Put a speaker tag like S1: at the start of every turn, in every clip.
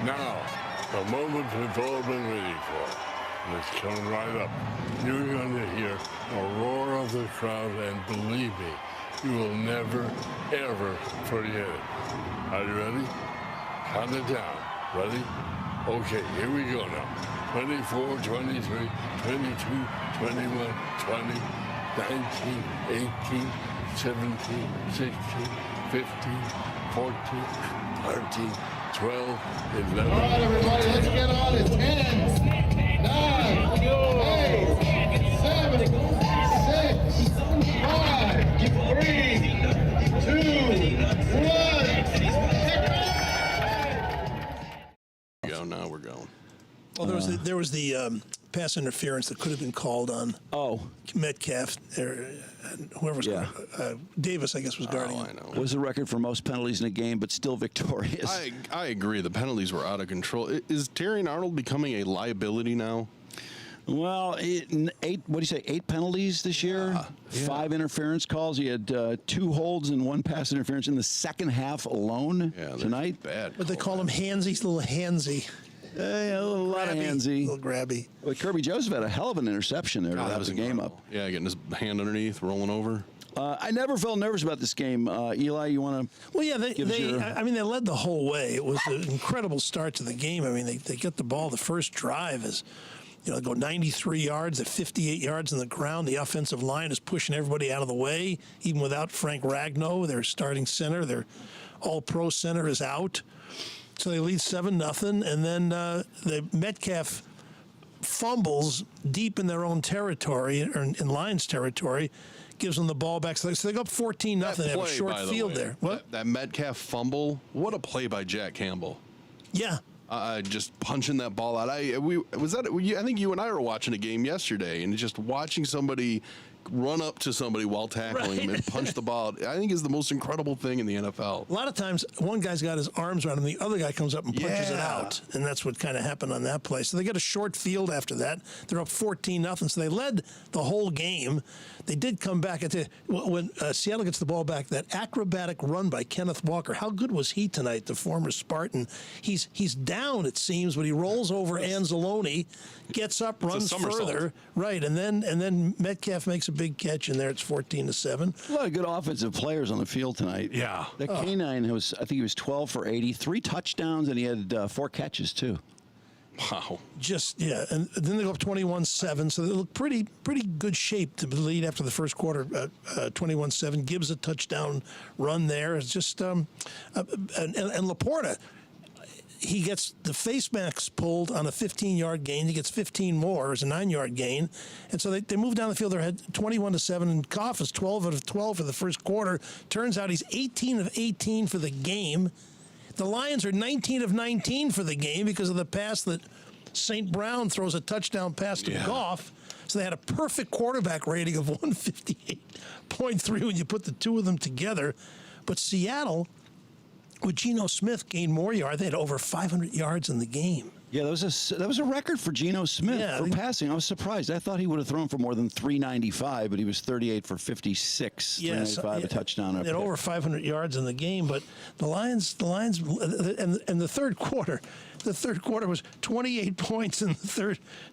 S1: Now, the moment we've all been waiting for. And it's coming right up. You're going to hear a roar of the crowd, and believe me, you will never, ever forget it. Are you ready? Count it down. Ready? Okay, here we go now. 24, 23, 22, 21, 20, 19, 18, 17, 16, 15, 14, 13, 12, 11.
S2: All right, everybody, let's get on it. 10, 9, 8, 7, 6, 5, 3, 2, 1.
S3: Go, now we're going.
S4: Well, there was the pass interference that could have been called on Metcalf, or whoever's Davis, I guess, was guarding him.
S3: I know.
S5: Was the record for most penalties in a game, but still victorious.
S3: I agree. The penalties were out of control. Is Terrion Arnold becoming a liability now?
S5: Well, eight penalties this year?
S3: Yeah.
S5: 5 interference calls. He had 2 holds and 1 pass interference in the second half alone tonight.
S3: Bad.
S4: But they call him Hansy, little Hansy.
S5: A lot of handsy.
S4: A little grabby.
S5: Well, Kirby Joseph had a hell of an interception there to wrap the game up.
S3: Yeah, getting his hand underneath, rolling over.
S5: I never felt nervous about this game. Eli, you want to?
S4: Well, yeah, they led the whole way. It was an incredible start to the game. I mean, they get the ball. The first drive is, they go 93 yards at 58 yards on the ground. The offensive line is pushing everybody out of the way, even without Frank Ragnow, their starting center. Their all-pro center is out. So they lead 7-0, and then the Metcalf fumbles deep in their own territory, or in Lions territory, gives them the ball back. So they go up 14-0. They have a short field there. What?
S3: That Metcalf fumble, what a play by Jack Campbell.
S4: Yeah.
S3: Just punching that ball out. I think you and I were watching a game yesterday, and just watching somebody run up to somebody while tackling him and punch the ball, I think is the most incredible thing in the NFL.
S4: A lot of times, one guy's got his arms around him, the other guy comes up and punches it out, and that's what kind of happened on that play. So they get a short field after that. They're up 14-0, so they led the whole game. They did come back. When Seattle gets the ball back, that acrobatic run by Kenneth Walker, how good was he tonight, the former Spartan? He's down, it seems, but he rolls over Anzalone, gets up, runs further. Right, and then Metcalf makes a big catch, and there it's 14-7.
S5: A lot of good offensive players on the field tonight.
S3: Yeah.
S5: That Canine I think he was 12 for 80, 3 touchdowns, and he had 4 catches too.
S3: Wow.
S4: And then they go up 21-7, so they look pretty good shape to lead after the first quarter. 21-7, Gibbs a touchdown run there. It's just and Laporta, he gets the face masks pulled on a 15-yard gain. He gets 15 more. It's a 9-yard gain. And so they move down the field. They're ahead 21-7, and Goff is 12 out of 12 for the first quarter. Turns out he's 18 of 18 for the game. The Lions are 19 of 19 for the game because of the pass that St. Brown throws a touchdown pass to Goff. So they had a perfect quarterback rating of 158.3 when you put the two of them together. But Seattle, with Geno Smith, gained more yards. They had over 500 yards in the game.
S5: Yeah, that was a record for Geno Smith for passing. I was surprised. I thought he would have thrown for more than 395, but he was 38 for 56, 395, a touchdown.
S4: They had over 500 yards in the game, but the Lions, and the third quarter was 28 points in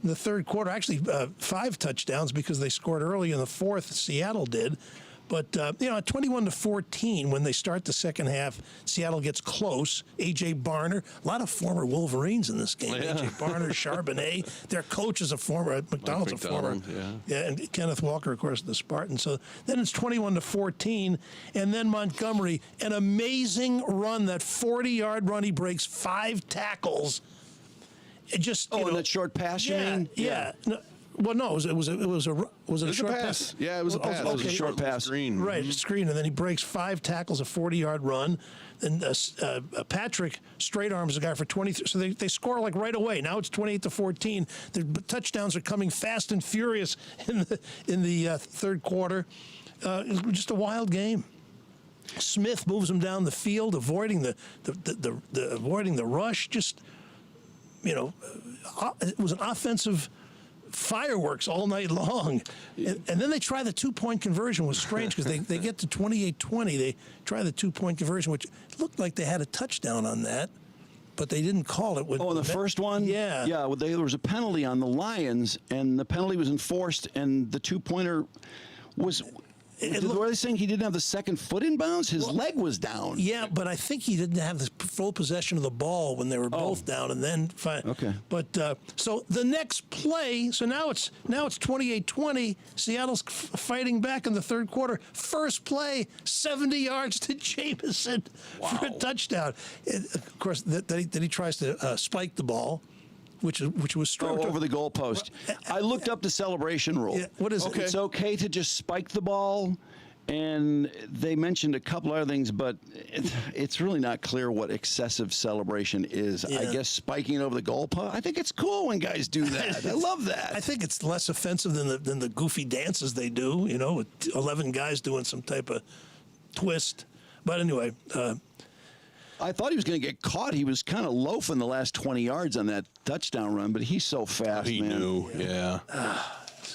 S4: the third quarter. Actually, 5 touchdowns because they scored early in the fourth. Seattle did. But, at 21-14, when they start the second half, Seattle gets close. A.J. Barner, a lot of former Wolverines in this game. A.J. Barner, Charbonnet, their coach is a former, McDonald's a former. Yeah, and Kenneth Walker, of course, the Spartan. So then it's 21-14, and then Montgomery, an amazing run, that 40-yard run. He breaks 5 tackles. It just,
S5: and that short pass, you mean?
S4: Yeah. No, well, no, was it a short pass?
S3: Yeah, it was a pass.
S5: It was a short pass.
S3: Screen.
S4: Right, screen, and then he breaks 5 tackles, a 40-yard run. Then Patrick straight arms the guy for 23. So they score like right away. Now it's 28-14. The touchdowns are coming fast and furious in the third quarter. It was just a wild game. Smith moves him down the field, avoiding the rush. Just it was an offensive fireworks all night long. And then they try the 2-point conversion. Was strange because they get to 28-20. They try the 2-point conversion, which looked like they had a touchdown on that. but they didn't call it.
S5: In the first one?
S4: Yeah.
S5: Yeah, well, there was a penalty on the Lions, and the penalty was enforced, and the two-pointer was... Were they saying he didn't have the second foot in bounds? His leg was down.
S4: Yeah, but I think he didn't have the full possession of the ball when they were both down, and then fine.
S5: Okay.
S4: But so the next play, so now it's 28-20. Seattle's fighting back in the third quarter. First play, 70 yards to Jameson for a touchdown. Of course, then he tries to spike the ball. Which was stroked
S5: over the goalpost. I looked up the celebration rule.
S4: Yeah, what is it?
S5: It's okay to just spike the ball, and they mentioned a couple other things, but it's really not clear what excessive celebration is.
S4: Yeah.
S5: I guess spiking it over the goalpost. I think it's cool when guys do that. I love that.
S4: I think it's less offensive than the goofy dances they do. You know, with 11 guys doing some type of twist. But anyway.
S5: I thought he was going to get caught. He was kind of loafing the last 20 yards on that touchdown run, but he's so fast,
S3: He
S5: man.
S3: knew, yeah.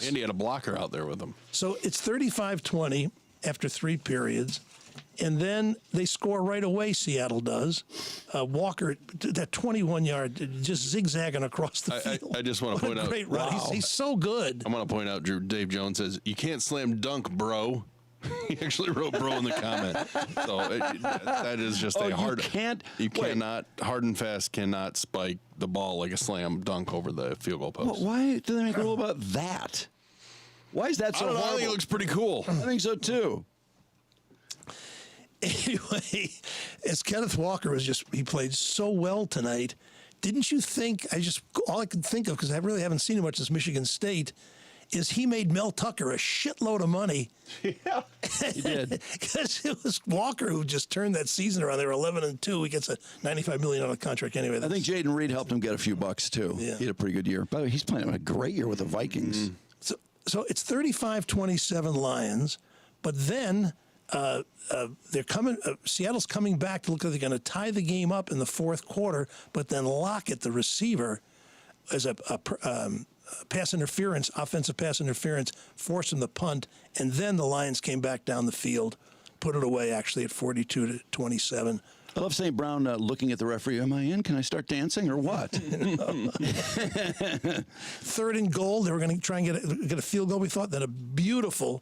S3: And he had a blocker out there with him.
S4: So it's 35-20 after 3 periods, and then they score right away, Seattle does. Walker, that 21-yard, just zigzagging across the field.
S3: I just want to point out.
S4: Great run. He's so good.
S3: I want to point out, Drew, Dave Jones says, you can't slam dunk, bro. He actually wrote bro in the comment. So that is just a hard. You cannot, hard and fast, cannot spike the ball like a slam dunk over the field goal post.
S5: Why do they make a rule about that? Why is that so horrible?
S3: I think it looks pretty cool.
S5: I think so too.
S4: Anyway, as Kenneth Walker he played so well tonight. Didn't you think? All I could think of, because I really haven't seen him much since Michigan State, is he made Mel Tucker a shitload of money.
S5: Yeah, he did.
S4: Because it was Walker who just turned that season around. They were 11-2. He gets a $95 million contract anyway.
S5: I think Jaden Reed helped him get a few bucks, too.
S4: Yeah.
S5: He had a pretty good year. By the way, he's playing a great year with the Vikings.
S4: Mm-hmm. So it's 35-27 Lions, but then they're coming. Seattle's coming back to look like they're going to tie the game up in the fourth quarter, but then Lockett, the receiver, as a pass interference, offensive pass interference, forced him the punt, and then the Lions came back down the field, put it away actually at 42-27.
S5: I love St. Brown looking at the referee. Am I in? Can I start dancing or what?
S4: Third and goal. They were going to try and get a field goal, we thought. Then a beautiful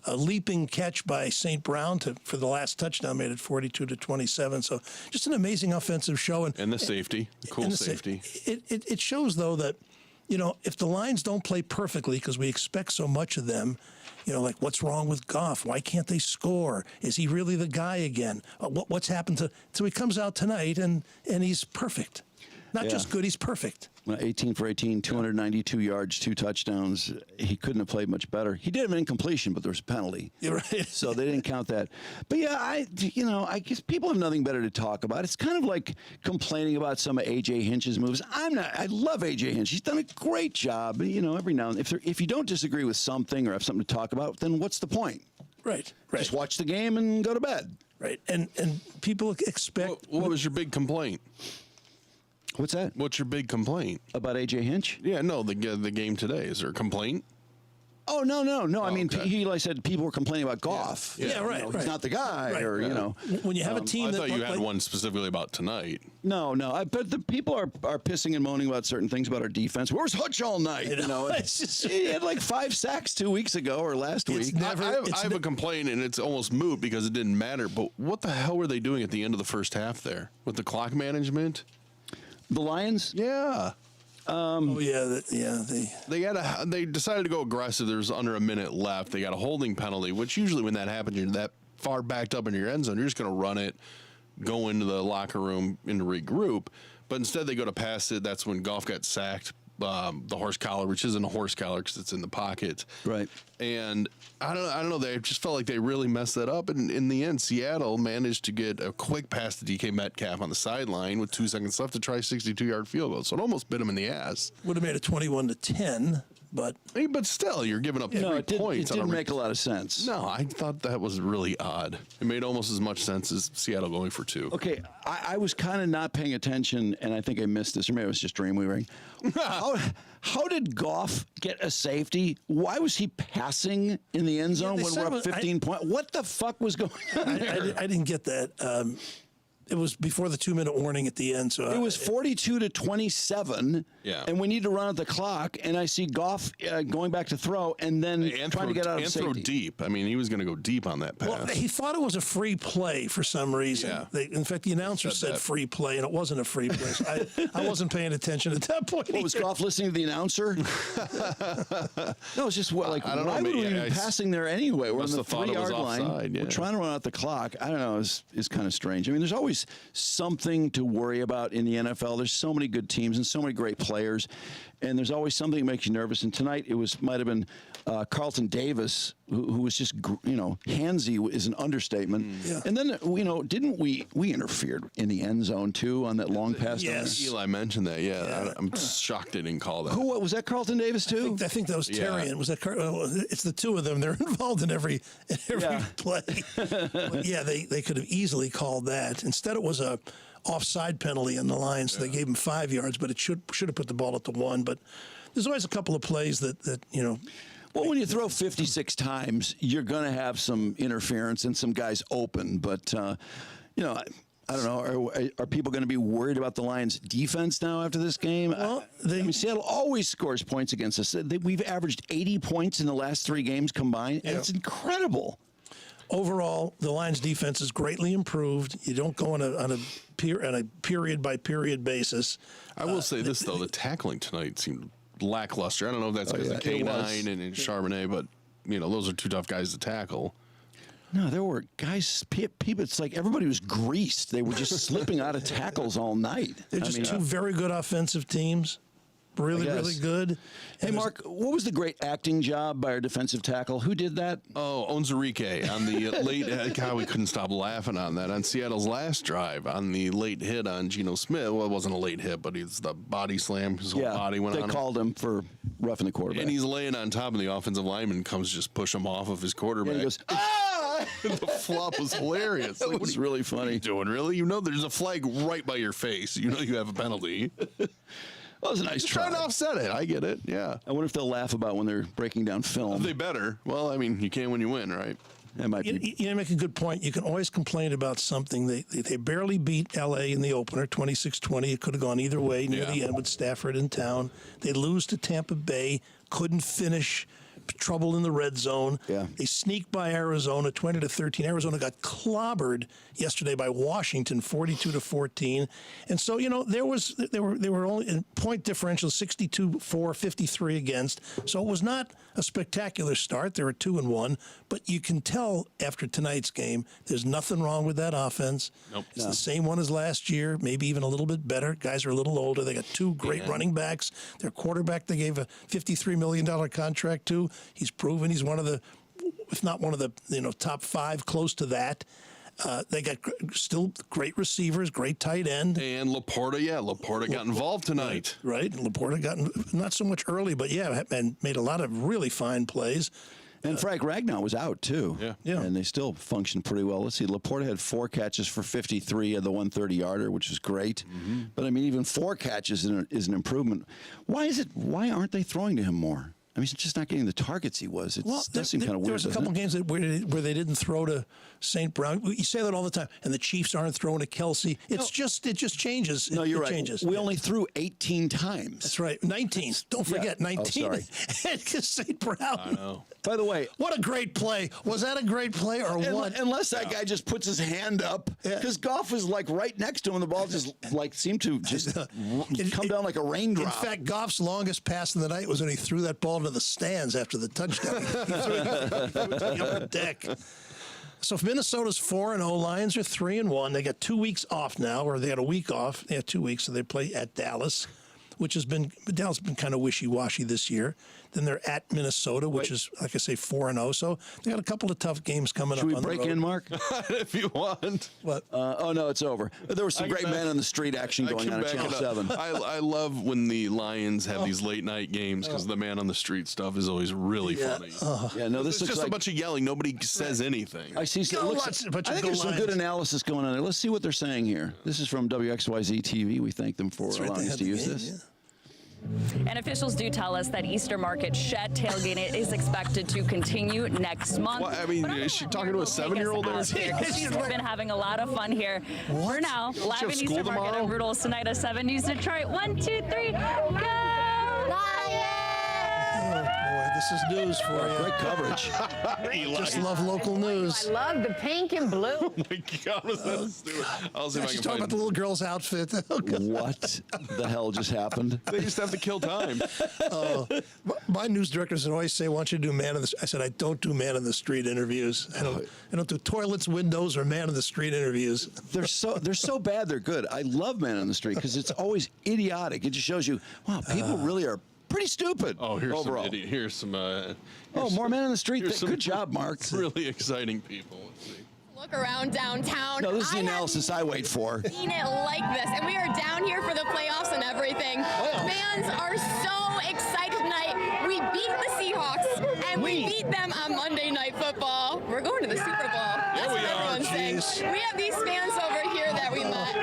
S4: leaping catch by St. Brown for the last touchdown made it 42-27. So just an amazing offensive show.
S3: And the safety, cool safety.
S4: It shows, though, that, you know, if the Lions don't play perfectly, because we expect so much of them, you know, like, what's wrong with Goff? Why can't they score? Is he really the guy again? What's happened to... So he comes out tonight, and he's perfect. Not just good, he's perfect.
S5: 18 for 18, 292 yards, 2 touchdowns. He couldn't have played much better. He did have an incompletion, but there was a penalty.
S4: You're right.
S5: So they didn't count that. But yeah, I guess people have nothing better to talk about. It's kind of like complaining about some of A.J. Hinch's moves. I love A.J. Hinch. He's done a great job. You know, every now and then, if you don't disagree with something or have something to talk about, then what's the point?
S4: Right.
S5: Just watch the game and go to bed.
S4: Right. And people expect...
S3: What was your big complaint?
S5: What's that?
S3: What's your big complaint?
S5: About A.J. Hinch?
S3: Yeah, no, the game today. Is there a complaint?
S5: Oh, no. I mean,
S3: okay.
S5: Eli said people were complaining about Goff.
S4: Yeah, right,
S5: You know,
S4: right.
S5: He's not the guy,
S4: Right.
S5: or, you know.
S4: When you have a team
S3: I
S4: that...
S3: thought you had
S4: like,
S3: one specifically about tonight.
S5: No. But the people are pissing and moaning about certain things about our defense. Where's Hutch all night? You know,
S4: It's just-
S5: he had like 5 sacks 2 weeks ago or last week.
S3: I have a complaint, and it's almost moot because it didn't matter. But what the hell were they doing at the end of the first half there with the clock management?
S5: The Lions?
S3: Yeah.
S4: They
S3: They decided to go aggressive. There was under a minute left. They got a holding penalty, which usually when that happens, you're that far backed up in your end zone, you're just going to run it, go into the locker room and regroup. But instead, they go to pass it. That's when Goff got sacked. The horse collar, which isn't a horse collar because it's in the pocket.
S5: Right.
S3: And I don't know. They just felt like they really messed that up. And in the end, Seattle managed to get a quick pass to DK Metcalf on the sideline with 2 seconds left to try a 62-yard field goal. So it almost bit him in the ass.
S4: would have made it 21-10, but...
S3: But still, you're giving up 3 points.
S5: It didn't make a lot of sense.
S3: No, I thought that was really odd. It made almost as much sense as Seattle going for 2.
S5: Okay, I was kind of not paying attention, and I think I missed this, or maybe it was just dreamweaving. How did Goff get a safety? Why was he passing in the end zone when we're up 15 points? What the fuck was going on there?
S4: I didn't get that. It was before the 2-minute warning at the end. So
S5: it was 42-27.
S3: Yeah.
S5: And we need to run out the clock. And I see Goff going back to throw and then trying to get out of safety.
S3: And throw deep. I mean, he was going to go deep on that pass.
S4: Well, he thought it was a free play for some reason.
S3: Yeah.
S4: In fact, the announcer said free play, and it wasn't a free play. So I wasn't paying attention at that point.
S5: What, was Goff listening to the announcer? No, it's just like,
S3: I don't know.
S5: why would we
S3: Maybe
S5: be passing there anyway? We're on
S3: must
S5: the
S3: have thought it was
S5: 3-yard line.
S3: offside, yeah.
S5: We're trying to run out the clock. I don't know. It's kind of strange. I mean, there's always something to worry about in the NFL. There's so many good teams and so many great players, and there's always something that makes you nervous. And tonight might have been Carlton Davis, who was just, handsy is an understatement.
S4: Yeah.
S5: And then, didn't we interfered in the end zone too on that long pass?
S4: Yes.
S3: Eli mentioned that. Yeah. I'm shocked they didn't call that.
S5: Who was that? Carlton Davis too?
S4: I think that was Terry.
S3: Yeah.
S4: Was that? It's the two of them. They're involved in every
S5: Yeah.
S4: play. But yeah, they could have easily called that. Instead, it was a offside penalty in the line, so they gave him 5 yards. But it should have put the ball at the 1. But there's always a couple of plays that.
S5: Well, when you throw 56 times, you're going to have some interference and some guys open. But, I don't know. Are people going to be worried about the Lions' defense now after this game?
S4: Well,
S5: Seattle always scores points against us. We've averaged 80 points in the last 3 games combined, and it's incredible.
S4: Overall, the Lions' defense is greatly improved. You don't go on a period-by-period basis.
S3: I will say this, though. The tackling tonight seemed lackluster. I don't know if that's because of K9 and Charbonnet, but, those are 2 tough guys to tackle.
S5: No, there were guys, people, it's like everybody was greased. They were just slipping out of tackles all night.
S4: They're just 2 very good offensive teams. Really, really good.
S5: Hey, Mark, what was the great acting job by our defensive tackle? Who did that?
S3: Oh, Onzarike on the late. God, we couldn't stop laughing on that. On Seattle's last drive, on the late hit on Geno Smith. Well, it wasn't a late hit, but it's the body slam. His whole body went on.
S5: They called him for roughing the quarterback.
S3: And he's laying on top of the offensive lineman, comes just push him off of his quarterback.
S5: And he goes, ah!
S3: The flop was hilarious.
S5: That was really funny.
S3: What are you doing, really? There's a flag right by your face. You have a penalty.
S5: That was a nice try.
S3: Trying to offset it. I get it. Yeah.
S5: I wonder if they'll laugh about when they're breaking down film.
S3: They better. Well, I mean, you can when you win, right?
S5: That might be.
S4: You make a good point. You can always complain about something. They barely beat L.A. in the opener, 26-20. It could have gone either way near the end with Stafford in town. They lose to Tampa Bay, couldn't finish. Trouble in the red zone.
S5: Yeah.
S4: They sneak by Arizona 20-13. Arizona got clobbered yesterday by Washington 42-14. And so, they were only in point differential 62-4, 53 against. So it was not a spectacular start. They were 2-1, but you can tell after tonight's game there's nothing wrong with that offense.
S3: Nope.
S4: It's the same one as last year, maybe even a little bit better. Guys are a little older. They got 2 great running backs. Their quarterback they gave a $53 million contract to. He's proven he's one of the, if not one of the, top 5, close to that. They got still great receivers, great tight end.
S3: And Laporta got involved tonight.
S4: Right. Laporta got not so much early, but and made a lot of really fine plays.
S5: And Frank Ragnow was out, too.
S3: Yeah.
S5: And they still functioned pretty well. Let's see. Laporta had 4 catches for 53 of the 130-yarder, which is great. Mm-hmm. But, I mean, even 4 catches is an improvement. Why aren't they throwing to him more? I mean, he's just not getting the targets he was. It does seem kind of weird.
S4: There was a couple games where they didn't throw to St. Brown. You say that all the time. And the Chiefs aren't throwing to Kelsey. It just changes.
S5: No, you're right.
S4: Changes.
S5: We only threw 18 times.
S4: That's right. 19. Don't forget, 19.
S5: Oh, sorry.
S4: Because St. Brown.
S3: I know.
S5: By the way,
S4: what a great play. Was that a great play or what?
S5: Unless that guy just puts his hand up. Because Goff was right next to him. The ball just seemed to just come down like a raindrop.
S4: In fact, Goff's longest pass in the night was when he threw that ball to the stands after the touchdown. He threw it to the upper deck. So if Minnesota's 4-0, Lions are 3-1. They got 2 weeks off now, or they had a week off. They had 2 weeks, so they play at Dallas, Dallas has been kind of wishy-washy this year. Then they're at Minnesota, which is, like I say, 4-0. So they got a couple of tough games coming up on the road.
S5: Should we break in, Mark?
S3: If you want.
S4: What?
S5: Oh, no, it's over. There was some great man on the street action going on at Channel 7.
S3: I love when the Lions have these late-night games because the man on the street stuff is always really funny.
S5: Yeah, no, this
S3: It's
S5: looks
S3: just
S5: like
S3: a bunch of yelling. Nobody says anything.
S5: I see. I think there's some good analysis going on there. Let's see what they're saying here. This is from WXYZ TV. We thank them for allowing us to use this.
S4: Yeah.
S6: And officials do tell us that Easter Market Shed tailgating is expected to continue next month.
S3: Well, I mean, is she talking to a 7-year-old?
S6: She's been having a lot of fun here. For now, live in Easter Market at Rudolph's tonight at 7 News Detroit. 1, 2, 3, go!
S4: Oh, boy, this is news for you.
S5: Great coverage.
S4: Just love local news.
S7: I love the pink and blue.
S3: Oh my God, was that stupid? I'll see if I
S4: She's
S3: can
S4: talking
S3: find
S4: about the little girl's outfit. Oh, God.
S5: What the hell just happened?
S3: They used to have to kill time.
S4: My news directors would always say, "Why don't you do man of the?" I said, "I don't do man of the street interviews. I don't do toilets, windows, or man of the street interviews."
S5: They're so bad. They're good. I love Man on the Street because it's always idiotic. It just shows you, wow, people really are pretty stupid.
S3: Oh, here's
S5: overall.
S3: some idiot. Here's some.
S5: More Man on the Street.
S3: Here's some
S5: Good job, Mark.
S3: Really exciting people. Let's see.
S8: Look around downtown.
S5: No, this is the
S8: I
S5: analysis I wait for.
S8: haven't seen it like this, and we are down here for the playoffs and everything. Fans are so excited tonight. We beat the Seahawks, and we beat them on Monday Night Football. We're going to the Super Bowl. That's what everyone's saying. We have these fans over here that we met.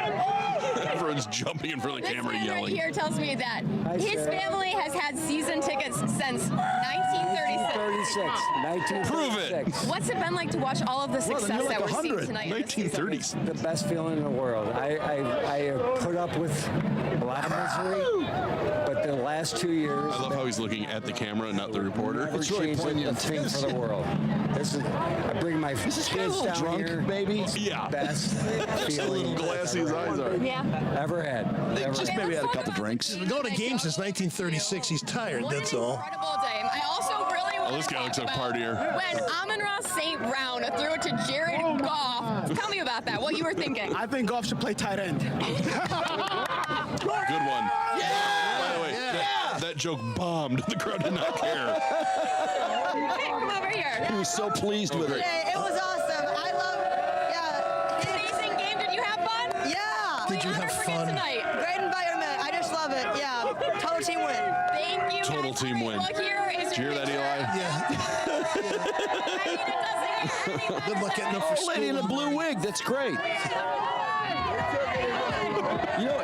S3: Everyone's jumping in front of the
S8: This
S3: camera
S8: man
S3: yelling.
S8: right here tells me that his family has had season tickets since 1936.
S3: Prove it.
S8: What's it been like to watch all of the success that we're seeing tonight? in this season?
S3: 1930s.
S9: The best feeling in the world. I put up with a lot of misery, but the last 2 years,
S3: I love how he's looking at the camera, not the reporter.
S9: never
S5: It's really
S9: changed
S5: poignant.
S9: a thing for the world. I bring my kids
S5: guy a little
S9: down
S5: drunk,
S9: here.
S5: baby?
S3: Yeah.
S9: Best feeling
S3: Glassy his eyes are.
S8: Yeah.
S9: ever had. Ever.
S5: Just maybe had a couple drinks.
S4: Going to games since 1936. He's tired.
S8: What
S4: That's
S8: an
S4: all.
S8: incredible day. I also really want
S3: this
S8: to
S3: guy
S8: talk
S3: looks like a
S8: about
S3: partier.
S8: when Amon-Ra St. Brown threw it to Jared Goff. Tell me about that. What you were thinking.
S10: I think Goff should play tight end.
S3: Good one. Yeah. By the way, that joke bombed. The crowd did not care.
S8: Hey, come over here.
S5: He was so pleased with it.
S11: It was awesome. I love,
S8: Amazing game. Did you have fun?
S11: yeah.
S4: Did you
S8: Never
S4: have
S8: forget
S4: fun?
S8: Tonight.
S11: Great environment. I just love it. Yeah. Total team win.
S8: Thank you.
S3: Total
S8: guys.
S3: team win.
S8: Look here is
S3: Did you hear that, Eli?
S4: Yeah. Good luck getting up for
S5: Old lady in a
S4: school.
S5: blue wig. That's great.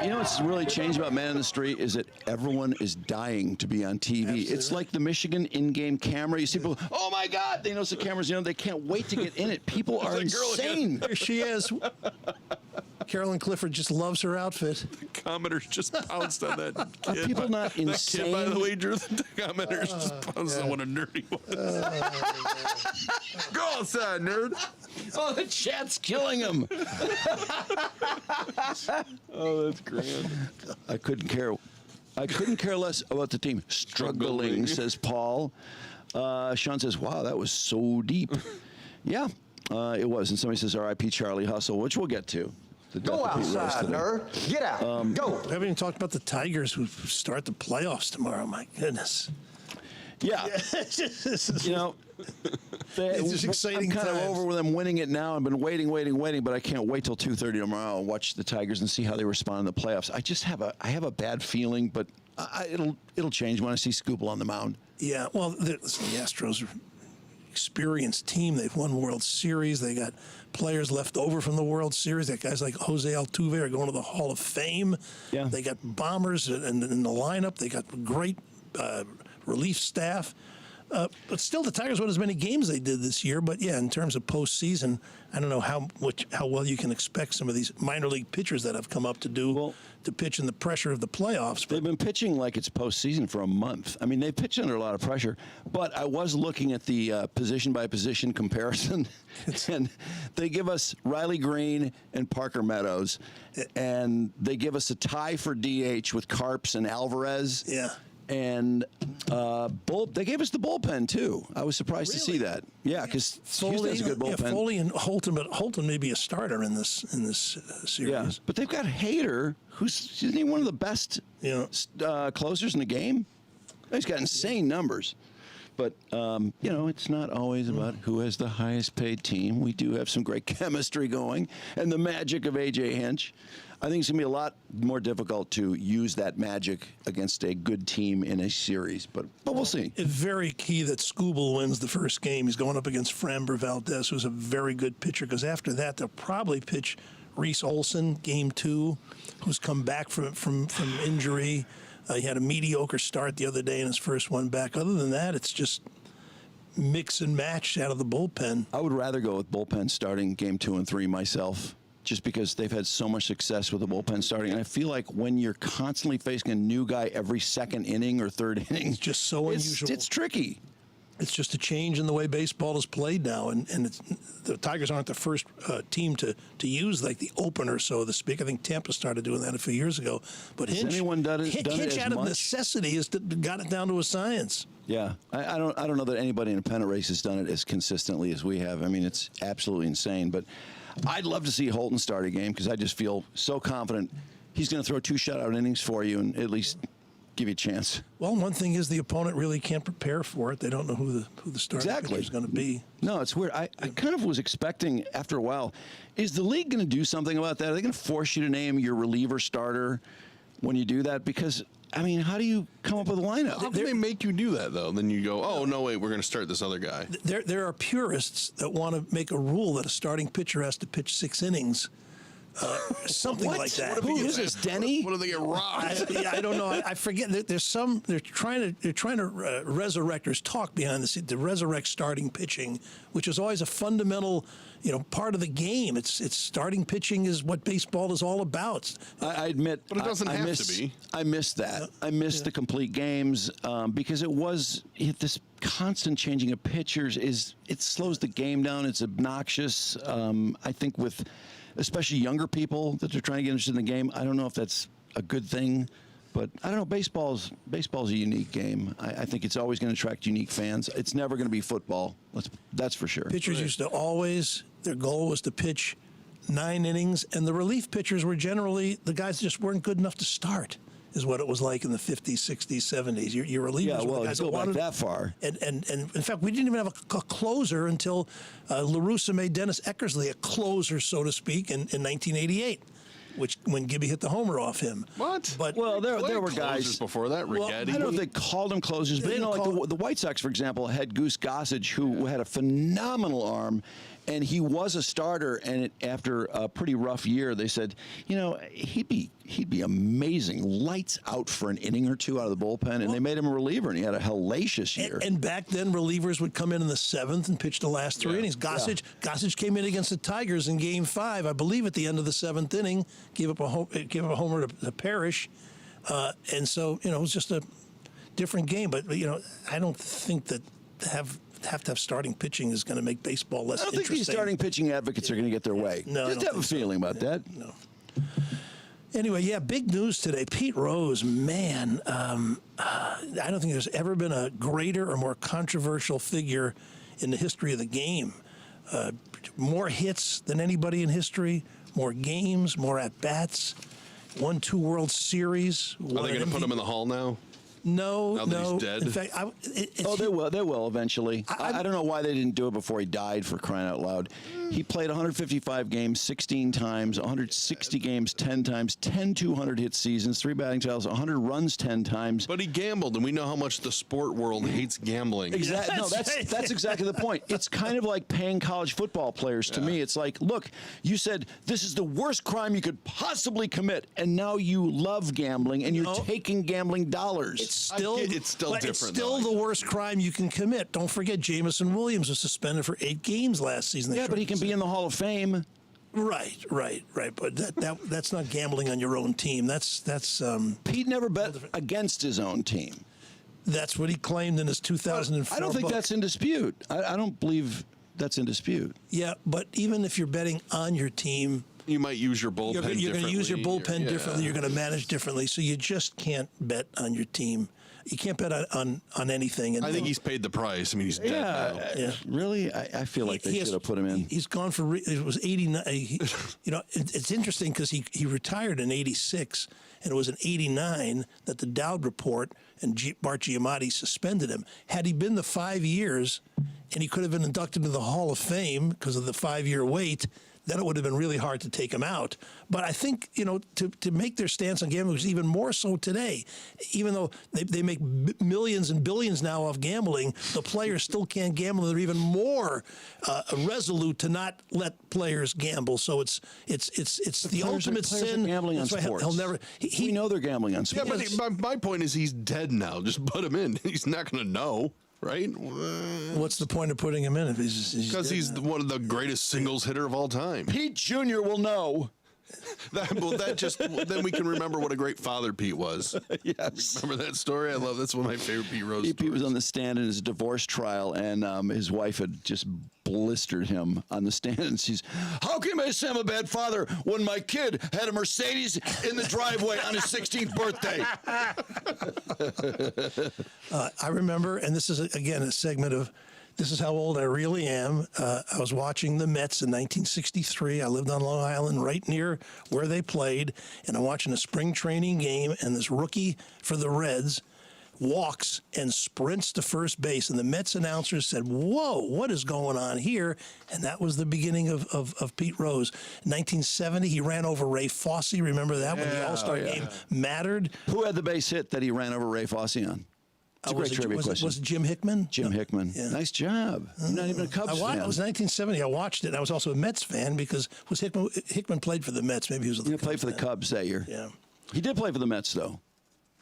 S5: You know what's really changed about Man on the Street is that everyone is dying to be on TV. It's like the Michigan in-game camera. You see people, oh my God, they notice the cameras. You know, they can't wait to get in it. People are
S3: that girl
S5: insane.
S4: There she is. Carolyn Clifford just loves her outfit.
S3: Commenters just pounced on that
S5: Are
S3: kid.
S5: people not
S3: That kid, by the
S5: insane?
S3: way, Drew, the commenters just pounced on what a nerd he was. Go outside, nerd.
S5: Oh, the chat's killing him.
S3: Oh, that's grand.
S5: I couldn't care less about the team struggling, says Paul. Sean says, wow, that was so deep. Yeah, it was. And somebody says, R.I.P. Charlie Hustle, which we'll get to.
S10: Go outside, nerd. Get out. Go.
S4: We haven't even talked about the Tigers who start the playoffs tomorrow. My goodness.
S5: Yeah. You know,
S4: It's just exciting
S5: I'm kind of
S4: times.
S5: over with them winning it now. I've been waiting, but I can't wait till 2:30 tomorrow and watch the Tigers and see how they respond in the playoffs. I have a bad feeling, but it'll change when I see Scoobel on the mound.
S4: Yeah, well, the Astros are an experienced team. They've won World Series. They got players left over from the World Series. They got guys like Jose Altuve are going to the Hall of Fame.
S5: Yeah.
S4: They got bombers in the lineup. They got great relief staff. But still, the Tigers won as many games they did this year. But yeah, in terms of postseason, I don't know how well you can expect some of these minor league pitchers that have come up to pitch in the pressure of the playoffs.
S5: They've been pitching like it's postseason for a month. I mean, they've pitched under a lot of pressure. But I was looking at the position-by-position comparison, and they give us Riley Green and Parker Meadows, and they give us a tie for DH with Carps and Alvarez.
S4: Yeah.
S5: And they gave us the bullpen too. I was surprised to see that. Yeah, because Houston has a good bullpen.
S4: Yeah, Foley and Holton, but Holton may be a starter in this series.
S5: Yeah, but they've got Hader, isn't he one of the best closers in the game? He's got insane numbers. But, it's not always about who has the highest paid team. We do have some great chemistry going and the magic of A.J. Hinch. I think it's going to be a lot more difficult to use that magic against a good team in a series, but we'll see.
S4: It's very key that Scoobel wins the first game. He's going up against Framber Valdez, who's a very good pitcher, because after that, they'll probably pitch Reese Olson, game 2, who's come back from injury. He had a mediocre start the other day in his first one back. Other than that, it's just mix and match out of the bullpen.
S5: I would rather go with bullpen starting game 2 and 3 myself, just because they've had so much success with the bullpen starting. And I feel like when you're constantly facing a new guy every second inning or third inning,
S4: it's just so unusual.
S5: It's tricky.
S4: It's just a change in the way baseball is played now, and the Tigers aren't the first team to use like the opener, so to speak. I think Tampa started doing that a few years ago. But
S5: Has anyone done it
S4: Hinch
S5: as
S4: out of
S5: much?
S4: necessity has got it down to a science.
S5: Yeah, I don't know that anybody in a pennant race has done it as consistently as we have. I mean, it's absolutely insane. But I'd love to see Holton start a game because I just feel so confident he's going to throw 2 shutout innings for you and at least give you a chance.
S4: Well, one thing is the opponent really can't prepare for it. They don't know who the starting pitcher is going to be.
S5: No, it's weird. I kind of was expecting after a while, is the league going to do something about that? Are they going to force you to name your reliever starter when you do that? Because, I mean, how do you come up with a lineup?
S3: How can they make you do that, though? Then you go, oh, no, wait, we're going to start this other guy.
S4: There are purists that want to make a rule that a starting pitcher has to pitch 6 innings. Something like that.
S5: Who is this, Denny?
S3: What do they get rocked?
S4: I don't know. I forget. There's some. They're trying to resurrect. There's talk behind the scenes to resurrect starting pitching, which is always a fundamental, part of the game. It's starting pitching is what baseball is all about.
S5: I admit,
S3: but it doesn't have to be.
S5: I missed that. I missed the complete games because it was this constant changing of pitchers. It slows the game down. It's obnoxious. I think with especially younger people that are trying to get interested in the game. I don't know if that's a good thing, but I don't know. Baseball's a unique game. I think it's always going to attract unique fans. It's never going to be football. That's for sure.
S4: Pitchers used to always, their goal was to pitch 9 innings, and the relief pitchers were generally the guys that just weren't good enough to start, is what it was like in the 50s, 60s, 70s. Your relievers were the guys
S5: go
S4: that wanted
S5: back that far.
S4: And in fact, we didn't even have a closer until La Russa made Dennis Eckersley a closer, so to speak, in 1988, when Gibby hit the homer off him.
S3: What?
S4: But
S5: there were guys
S3: before that. Rigetti.
S5: I don't know if they called them closers, but like the White Sox, for example, had Goose Gossage, who had a phenomenal arm. And he was a starter, and after a pretty rough year, they said, he'd be amazing, lights out for an inning or 2 out of the bullpen, and they made him a reliever, and he had a hellacious year.
S4: And back then, relievers would come in the 7th and pitch the last 3 innings. Gossage came in against the Tigers in Game 5, I believe, at the end of the 7th inning, gave up a homer to Parrish, and so it was just a different game. But I don't think that have to have starting pitching is going to make baseball less interesting.
S5: I don't think these starting pitching advocates are going to get their way.
S4: No,
S5: just have a feeling about that.
S4: No. Anyway, big news today. Pete Rose, man, I don't think there's ever been a greater or more controversial figure in the history of the game. More hits than anybody in history, more games, more at-bats, won 2 World Series.
S3: Are they going to put him in the Hall now?
S4: No.
S3: Now that he's dead?
S4: In fact,
S5: they will. They will eventually. I don't know why they didn't do it before he died, for crying out loud. He played 155 games 16 times, 160 games 10 times, 10 200-hit seasons, 3 batting titles, 100 runs 10 times.
S3: But he gambled, and we know how much the sport world hates gambling.
S5: Exactly. No, that's exactly the point. It's kind of like paying college football players to me. It's like, look, you said this is the worst crime you could possibly commit, and now you love gambling, and you're taking gambling dollars.
S4: It's still different. It's still the worst crime you can commit. Don't forget, Jameson Williams was suspended for 8 games last season.
S5: Yeah, but he can be in the Hall of Fame.
S4: Right. But that's not gambling on your own team. That's
S5: Pete never bet against his own team.
S4: That's what he claimed in his 2004
S5: I don't think
S4: book.
S5: that's in dispute. I don't believe that's in dispute.
S4: Yeah, but even if you're betting on your team,
S3: you might use your bullpen differently.
S4: You're going to use your bullpen differently. You're going to manage differently. So you just can't bet on your team. You can't bet on anything. And
S3: I think he's paid the price. I mean, he's dead now.
S5: Yeah. Really? I feel like they should have put him in.
S4: He's gone for, it was 89. It's interesting because he retired in 86, and it was in 89 that the Dowd report and Bart Giamatti suspended him. Had he been the 5 years, and he could have been inducted into the Hall of Fame because of the 5-year wait, then it would have been really hard to take him out. But I think, to make their stance on gambling is even more so today. Even though they make millions and billions now off gambling, the players still can't gamble. They're even more resolute to not let players gamble. So it's the ultimate sin.
S5: Gambling on sports.
S4: He'll never.
S5: We know they're gambling on sports.
S3: Yeah, but my point is he's dead now. Just put him in. He's not going to know. Right?
S4: What's the point of putting him in if
S3: because he's one of the greatest singles hitter of all time?
S5: Pete Jr. will know.
S3: Then we can remember what a great father Pete was.
S5: Yes.
S3: Remember that story? I love that's one of my favorite Pete Rose stories.
S5: Pete was on the stand in his divorce trial, and his wife had just blistered him on the stand. And she's, how can I say I'm a bad father when my kid had a Mercedes in the driveway on his 16th birthday?
S4: I remember, and this is, again, a segment of, this is how old I really am. I was watching the Mets in 1963. I lived on Long Island right near where they played, and I'm watching a spring training game, and this rookie for the Reds walks and sprints to first base, and the Mets announcer said, whoa, what is going on here? And that was the beginning of Pete Rose. In 1970, he ran over Ray Fosse. Remember that when the All-Star game mattered?
S5: Who had the base hit that he ran over Ray Fosse on? It's a great trivia question.
S4: Was it Jim Hickman?
S5: Jim Hickman.
S4: Yeah.
S5: Nice job. You're not even a Cubs fan.
S4: It was 1970. I watched it. And I was also a Mets fan because Hickman played for the Mets. Maybe he was.
S5: He played for the Cubs that year.
S4: Yeah.
S5: He did play for the Mets though.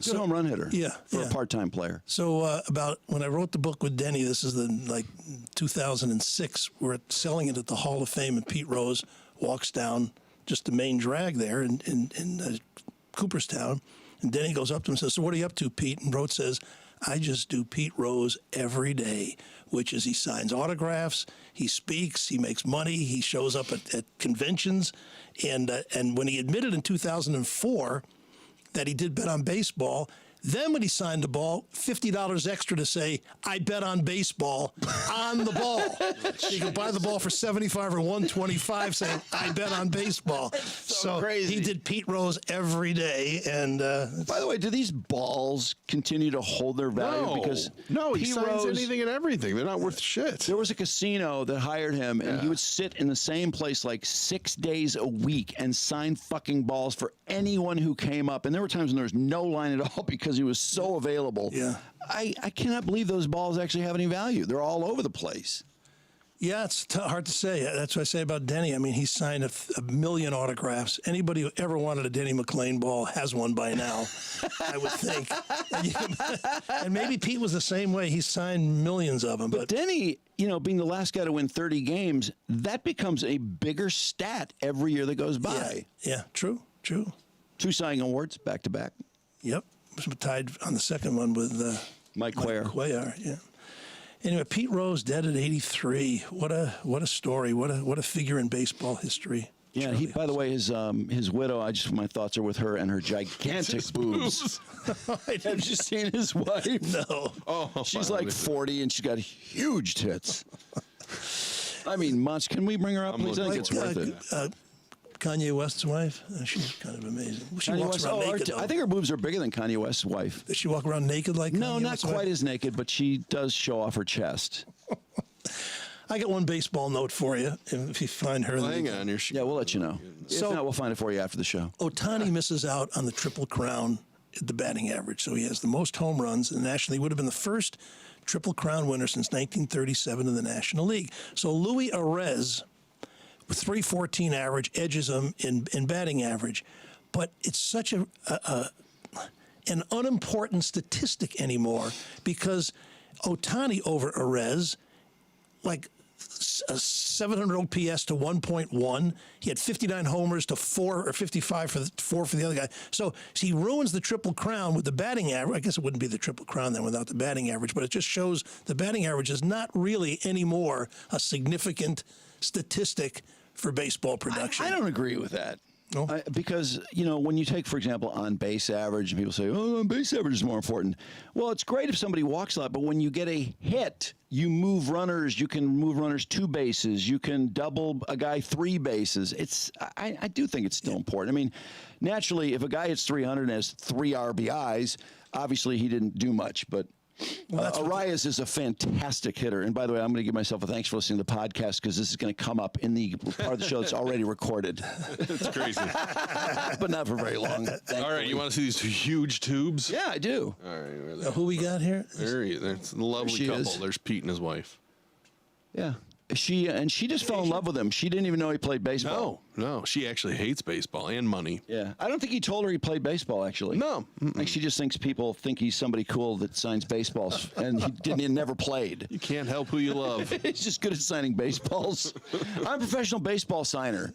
S5: Good home run hitter.
S4: Yeah.
S5: For a part-time player.
S4: So about when I wrote the book with Denny, this is 2006. We're selling it at the Hall of Fame, and Pete Rose walks down just the main drag there in Cooperstown, and Denny goes up to him and says, "So what are you up to, Pete?" And Rose says, I just do Pete Rose every day, which is he signs autographs, he speaks, he makes money, he shows up at conventions. And when he admitted in 2004 that he did bet on baseball, then when he signed the ball, $50 extra to say, I bet on baseball on the ball. You can buy the ball for $75 or $125 saying, I bet on baseball. So
S5: crazy.
S4: He did Pete Rose every day. And
S5: by the way, do these balls continue to hold their value? Because
S3: he signs anything and everything. They're not worth shit.
S5: There was a casino that hired him, and he would sit in the same place like 6 days a week and sign fucking balls for anyone who came up. And there were times when there was no line at all because he was so available.
S4: Yeah.
S5: I cannot believe those balls actually have any value. They're all over the place.
S4: Yeah, it's hard to say. That's what I say about Denny. I mean, he signed a million autographs. Anybody who ever wanted a Denny McLain ball has one by now, I would think. And maybe Pete was the same way. He signed millions of them.
S5: But Denny, being the last guy to win 30 games, that becomes a bigger stat every year that goes by.
S4: Yeah, true. 2 Cy Young Awards back-to-back. Yep. Tied on the second one with
S5: Mike Cuellar.
S4: Yeah. Anyway, Pete Rose dead at 83. What a story. What a figure in baseball history.
S5: Yeah,
S4: really
S5: by the way, his widow. My thoughts are with her and her gigantic boobs. Have you seen his wife?
S4: No.
S5: Oh, she's like 40 and she's got huge tits. I mean, Munch, can we bring her up, please? I think it's worth it.
S4: Kanye West's wife. She's kind of amazing. She walks around naked.
S5: I think her boobs are bigger than Kanye West's wife.
S4: Does she walk around naked like?
S5: No,
S4: Kanye
S5: not
S4: West's
S5: quite
S4: wife?
S5: as naked, but she does show off her chest.
S4: I got one baseball note for you. If you find her,
S3: hang on.
S5: Yeah, we'll let you know.
S4: So,
S5: if not, we'll find it for you after the show.
S4: Ohtani misses out on the Triple Crown at the batting average, so he has the most home runs in the National League. Would have been the first Triple Crown winner since 1937 in the National League. So Luis Arraez, with 314 average, edges him in batting average. But it's such an unimportant statistic anymore because Ohtani over Arraez, like a 700 OPS to 1.1. He had 59 homers to 4 or 55 for the other guy. So he ruins the Triple Crown with the batting average. I guess it wouldn't be the Triple Crown then without the batting average, but it just shows the batting average is not really anymore a significant statistic for baseball production.
S5: I don't agree with that.
S4: No?
S5: Because, when you take, for example, on-base average, and people say, on-base average is more important. Well, it's great if somebody walks a lot, but when you get a hit, you move runners. You can move runners 2 bases. You can double a guy 3 bases. I do think it's still important. I mean, naturally, if a guy hits 300 and has 3 RBIs, obviously he didn't do much, but Arias is a fantastic hitter. And by the way, I'm going to give myself a thanks for listening to the podcast because this is going to come up in the part of the show that's already recorded.
S3: It's crazy.
S5: But not for very long.
S3: All right, you want to see these two huge tubes?
S5: Yeah, I do.
S3: All right.
S4: Who we got here?
S3: There's a lovely couple.
S5: Is.
S3: There's Pete and his wife.
S5: Yeah. She just fell in love with him. She didn't even know he played baseball.
S3: No. She actually hates baseball and money.
S5: Yeah. I don't think he told her he played baseball, actually.
S3: No.
S5: Like she just thinks people think he's somebody cool that signs baseballs, and he never played.
S3: You can't help who you love.
S5: He's just good at signing baseballs. I'm a professional baseball signer.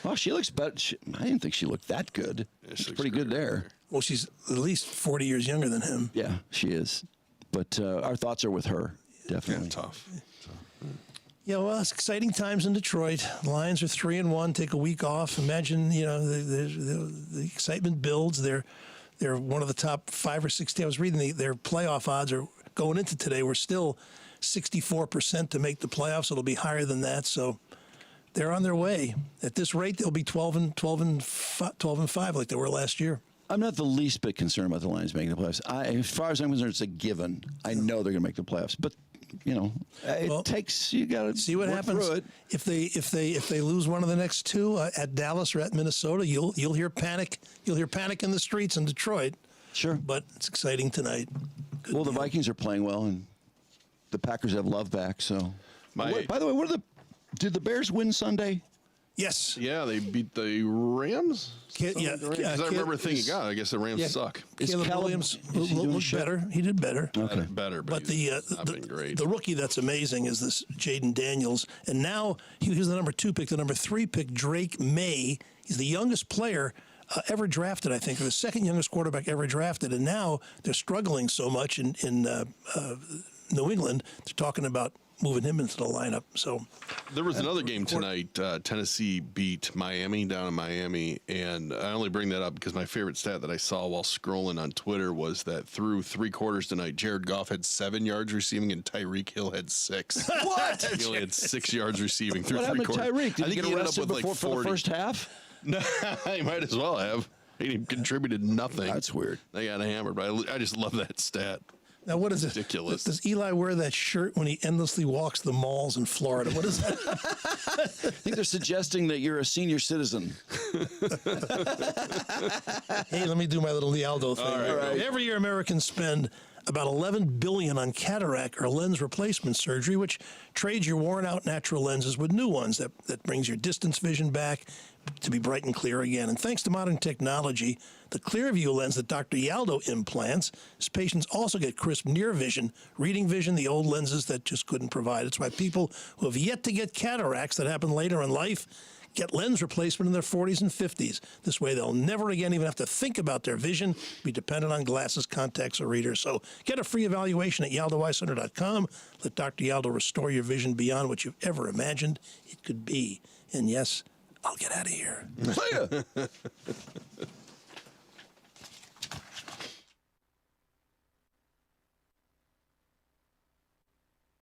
S5: Well, she looks better. I didn't think she looked that good.
S3: Yeah,
S5: she's pretty good there.
S4: Well, she's at least 40 years younger than him.
S5: Yeah, she is. But our thoughts are with her. Definitely.
S3: Yeah, tough.
S4: Yeah, well, it's exciting times in Detroit. The Lions are 3-1. Take a week off. Imagine, the excitement builds. They're one of the top 5 or 6 teams. I was reading their playoff odds are going into today. We're still 64% to make the playoffs. It'll be higher than that. So they're on their way. At this rate, they'll be 12 and 5 like they were last year.
S5: I'm not the least bit concerned about the Lions making the playoffs. As far as I'm concerned, it's a given. I know they're going to make the playoffs, but it takes you got to
S4: see what happens.
S5: Through it.
S4: If they lose one of the next two at Dallas or at Minnesota, you'll hear panic. You'll hear panic in the streets in Detroit.
S5: Sure,
S4: but it's exciting tonight.
S5: Good deal. The Vikings are playing well, and the Packers have Love back. So, by the way, did the Bears win Sunday?
S4: Yes.
S3: Yeah, they beat the Rams. Because I remember thinking, I guess the Rams suck.
S4: Caleb Williams looked better. He did better.
S3: Okay. Better, but
S4: the rookie that's amazing is this Jaden Daniels. And now he was the number 2 pick. The number 3 pick, Drake May. He's the youngest player ever drafted, I think, or the second youngest quarterback ever drafted. And now they're struggling so much in New England. They're talking about moving him into the lineup. So
S3: there was another game tonight. Tennessee beat Miami down in Miami, and I only bring that up because my favorite stat that I saw while scrolling on Twitter was that through 3 quarters tonight, Jared Goff had 7 yards receiving and Tyreek Hill had 6.
S5: What?
S3: He only had 6 yards receiving through
S5: what
S3: 3 quarters.
S5: Tyreek? Did
S3: I think
S5: he get arrested before for the first half?
S3: No, he might as well have. He contributed nothing.
S5: That's weird.
S3: They got hammered, but I just love that stat.
S4: Now, what is
S3: ridiculous.
S4: It? Does Eli wear that shirt when he endlessly walks the malls in Florida? What is that?
S5: I think they're suggesting that you're a senior citizen.
S4: Hey, let me do my little Lialdo thing.
S3: All right.
S4: Every year, Americans spend about $11 billion on cataract or lens replacement surgery, which trades your worn-out natural lenses with new ones that brings your distance vision back to be bright and clear again. And thanks to modern technology, the Clearview lens that Dr. Yaldo implants, his patients also get crisp near vision, reading vision the old lenses that just couldn't provide. It's why people who have yet to get cataracts that happen later in life get lens replacement in their 40s and 50s. This way, they'll never again even have to think about their vision, be dependent on glasses, contacts, or readers. So get a free evaluation at YaldoEyeCenter.com. Let Dr. Yaldo restore your vision beyond what you've ever imagined it could be. And yes, I'll get out of here.